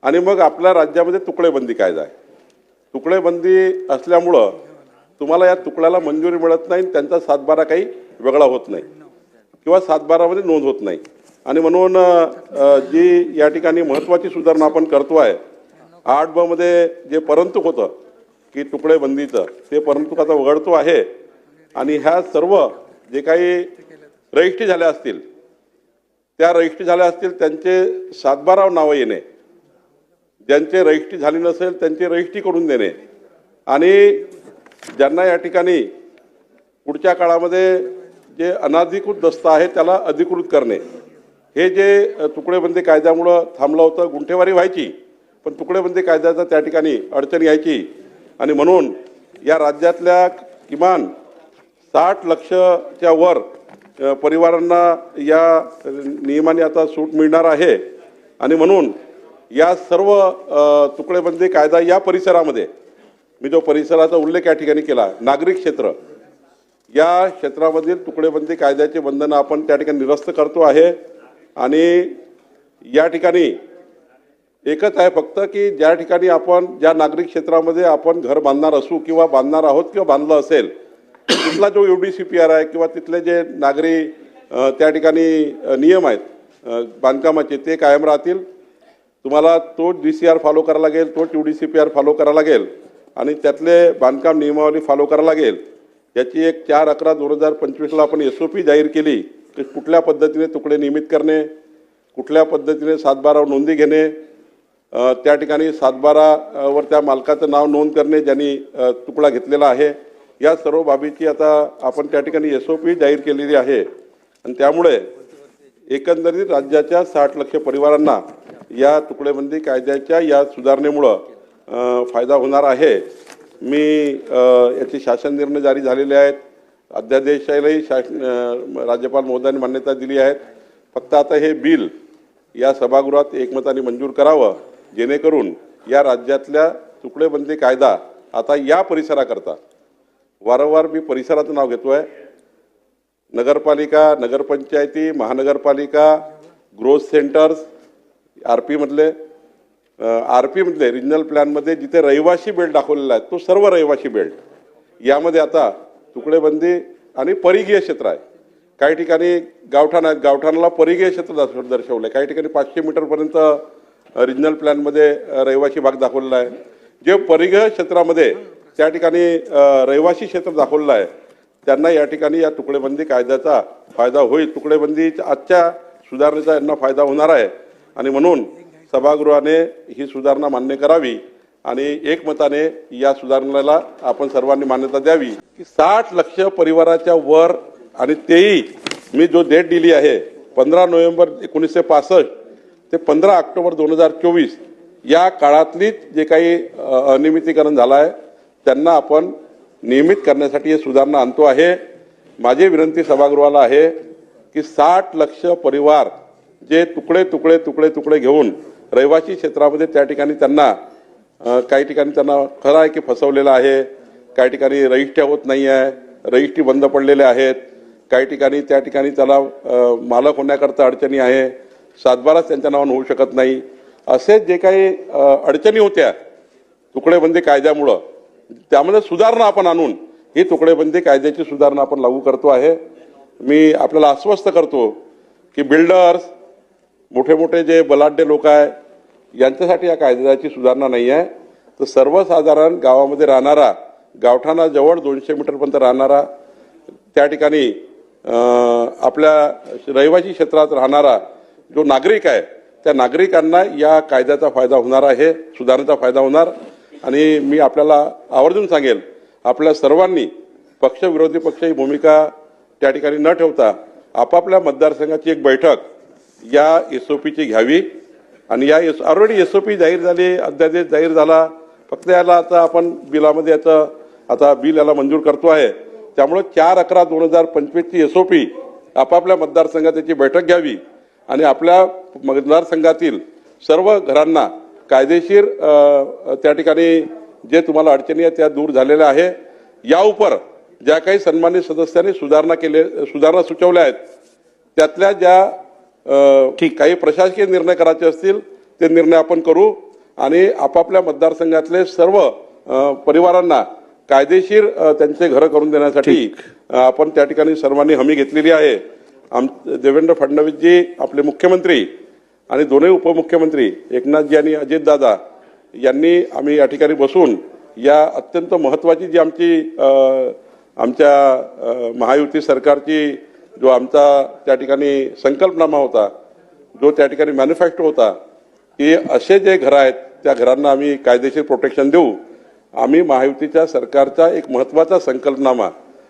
आणि मग आपल्या राज्यामध्ये तुकडेबंदी कायदा आहे। तुकडेबंदी असल्यामुळं तुम्हाला या तुकड्याला मंजुरी मिळत नाही, त्यांचा 7/12 काही वेगळा होत नाही किंवा 7/12 नोंद होत नाही। आणि म्हणून जी या ठिकाणी महत्त्वाची सुधारणा आपण करतो आहे, 8ब मध्ये जे परंतु होतं की तुकडेबंदीचं, ते परंतु आता वगळतो आहे। आणि ह्या सर्व जे काही रजिस्ट्री झाल्या असतील, त्या रजिस्ट्री झाल्या असतील त्यांचे 7/12 नावं येणे, ज्यांचे रजिस्ट्री झाली नसेल त्यांची रजिस्ट्री करून देणे, आणि ज्यांना या ठिकाणी पुढच्या काळामध्ये जे अनधिकृत दस्त आहे त्याला अधिकृत करणे, हे जे तुकडेबंदी कायद्यामुळं थांबलं होतं। गुंठेवारी व्हायची पण तुकडेबंदी कायद्याचा त्या ठिकाणी अडचण यायची, आणि म्हणून या राज्यातल्या किमान 60 लक्षच्या वर परिवारांना या नियमाने आता सूट मिळणार आहे। आणि म्हणून या सर्व तुकडेबंदी कायदा या परिसरामध्ये, मी जो परिसराचा उल्लेख या ठिकाणी केला, नागरिक क्षेत्र, या क्षेत्रामधील तुकडेबंदी कायद्याचे बंधनं आपण त्या ठिकाणी निरस्त करतो आहे। आणि या ठिकाणी एकच आहे फक्त की ज्या ठिकाणी आपण ज्या नागरिक क्षेत्रामध्ये आपण घर बांधणार असू किंवा बांधणार आहोत किंवा बांधलं असेल, तिथला जो UDCPR आहे किंवा तिथले जे नागरी त्या ठिकाणी नियम आहेत बांधकामाचे, ते कायम राहतील। तुम्हाला तो DCR फॉलो करावा लागेल, तो UDCPR फॉलो करावा लागेल, आणि त्यातले बांधकाम नियमावली फॉलो करावी लागेल। याची एक 4/11/2025ला आपण SOP जाहीर केली की कुठल्या पद्धतीने तुकडे नियमित करणे, कुठल्या पद्धतीने 7/12 नोंदी घेणे, त्या ठिकाणी 7/12 वर त्या मालकाचं नाव नोंद करणे ज्यांनी तुकडा घेतलेला आहे, या सर्व बाबीची आता आपण त्या ठिकाणी SOP जाहीर केलेली आहे। आणि त्यामुळे एकंदरीत राज्याच्या 60 लक्ष परिवारांना या तुकडेबंदी कायद्याच्या या सुधारणेमुळं फायदा होणार आहे। मी याचे शासन निर्णय जारी झालेले आहेत, अध्यादेशालाही राज्यपाल महोदयांनी मान्यता दिली आहे। फक्त आता हे बिल या सभागृहात एकमताने मंजूर करावं, जेणेकरून या राज्यातल्या तुकडेबंदी कायदा आता या परिसराकरता, वारंवार मी परिसराचं नाव घेतो आहे, नगरपालिका, नगरपंचायती, महानगरपालिका, ग्रोथ सेंटर्स, RP मधले रिजनल प्लॅनमध्ये जिथे रहिवासी बेल्ट दाखवलेला आहे तो सर्व रहिवासी बेल्ट, यामध्ये आता तुकडेबंदी आणि परिघीय क्षेत्र आहे। काही ठिकाणी गावठाण आहेत, गावठाणाला परिघीय क्षेत्र दर्शवलं आहे, काही ठिकाणी 500 मीटरपर्यंत रिजनल प्लॅनमध्ये रहिवासी भाग दाखवलेला आहे। जे परिघीय क्षेत्रामध्ये त्या ठिकाणी रहिवासी क्षेत्र दाखवलेलं आहे त्यांना या ठिकाणी या तुकडेबंदी कायद्याचा फायदा होईल। तुकडेबंदी आजच्या सुधारणेचा यांना फायदा होणार आहे, आणि म्हणून सभागृहाने ही सुधारणा मान्य करावी आणि एकमताने या सुधारणेला आपण सर्वांनी मान्यता द्यावी की 60 लक्ष परिवाराच्या वर, आणि तेही मी जो डेट दिली आहे 15 नोव्हेंबर 1965 ते 15 ऑक्टोबर 2024 या काळातलीच जे काही अनियमितीकरण झालं आहे त्यांना आपण नियमित करण्यासाठी हे सुधारणा आणतो आहे। माझी विनंती सभागृहाला आहे की 60 लक्ष परिवार जे तुकडे घेऊन रहिवासी क्षेत्रामध्ये त्या ठिकाणी त्यांना काही ठिकाणी त्यांना खरं आहे की फसवलेलं आहे, काही ठिकाणी रजिस्ट्री होत नाही आहे, रजिस्ट्री बंद पडलेल्या आहेत, काही ठिकाणी त्या ठिकाणी त्याला मालक होण्याकरता अडचणी आहे, 7/12 त्यांच्या नावानं होऊ शकत नाही, असे जे काही अडचणी होत्या तुकडेबंदी कायद्यामुळं, त्यामध्ये सुधारणा आपण आणून ही तुकडेबंदी कायद्याची सुधारणा आपण लागू करतो आहे। मी आपल्याला आश्वस्त करतो की बिल्डर्स, मोठे मोठे जे बलाढ्य लोक आहे यांच्यासाठी या कायद्याची सुधारणा नाही आहे, तर सर्वसाधारण गावामध्ये राहणारा, गावठाणाजवळ 200 मीटरपर्यंत राहणारा, त्या ठिकाणी आपल्या रहिवासी क्षेत्रात राहणारा जो नागरिक आहे त्या नागरिकांना या कायद्याचा फायदा होणार आहे, सुधारणेचा फायदा होणार। आणि मी आपल्याला आवर्जून सांगेल, आपल्या सर्वांनी पक्ष विरोधी पक्ष ही भूमिका त्या ठिकाणी न ठेवता आपापल्या मतदारसंघाची एक बैठक या SOPची घ्यावी, आणि या ऑलरेडी SOP जाहीर झाली, अध्यादेश जाहीर झाला, फक्त याला आता आपण बिलामध्ये याचं आता बिल याला मंजूर करतो आहे। त्यामुळे 4/11/2025ची SOP आपापल्या मतदारसंघात याची बैठक घ्यावी आणि आपल्या मतदारसंघातील सर्व घरांना कायदेशीर त्या ठिकाणी जे तुम्हाला अडचणी आहेत त्या दूर झालेल्या आहे। या उपर ज्या काही सन्मानित सदस्यांनी सुधारणा सुचवल्या आहेत त्यातल्या ज्या काही प्रशासकीय निर्णय करायचे असतील ते निर्णय आपण करू। आणि आपापल्या मतदारसंघातले सर्व परिवारांना कायदेशीर त्यांचे घरं करून देण्यासाठी आपण त्या ठिकाणी सर्वांनी हमी घेतलेली आहे. देवेंद्र फडणवीसजी आपले मुख्यमंत्री आणि दोन्ही उपमुख्यमंत्री एकनाथजी आणि अजितदादा यांनी आम्ही या ठिकाणी बसून या अत्यंत महत्त्वाची जी आमच्या महायुती सरकारची जो आमचा त्या ठिकाणी संकल्पनामा होता, जो त्या ठिकाणी मॅनिफेस्टो होता, की असे जे घरं आहेत त्या घरांना आम्ही कायदेशीर प्रोटेक्शन देऊ. आम्ही महायुतीच्या सरकारचा एक महत्त्वाचा संकल्पनामा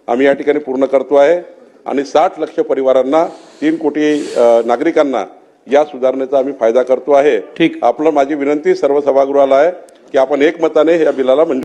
आम्ही या ठिकाणी पूर्ण करतो आहे आणि 60 लक्ष परिवारांना 3 कोटी नागरिकांना या सुधारणेचा आम्ही फायदा करतो आहे. ठीक. माझी विनंती सर्व सभागृहाला आहे की आपण एकमताने या बिलाला मंजुरी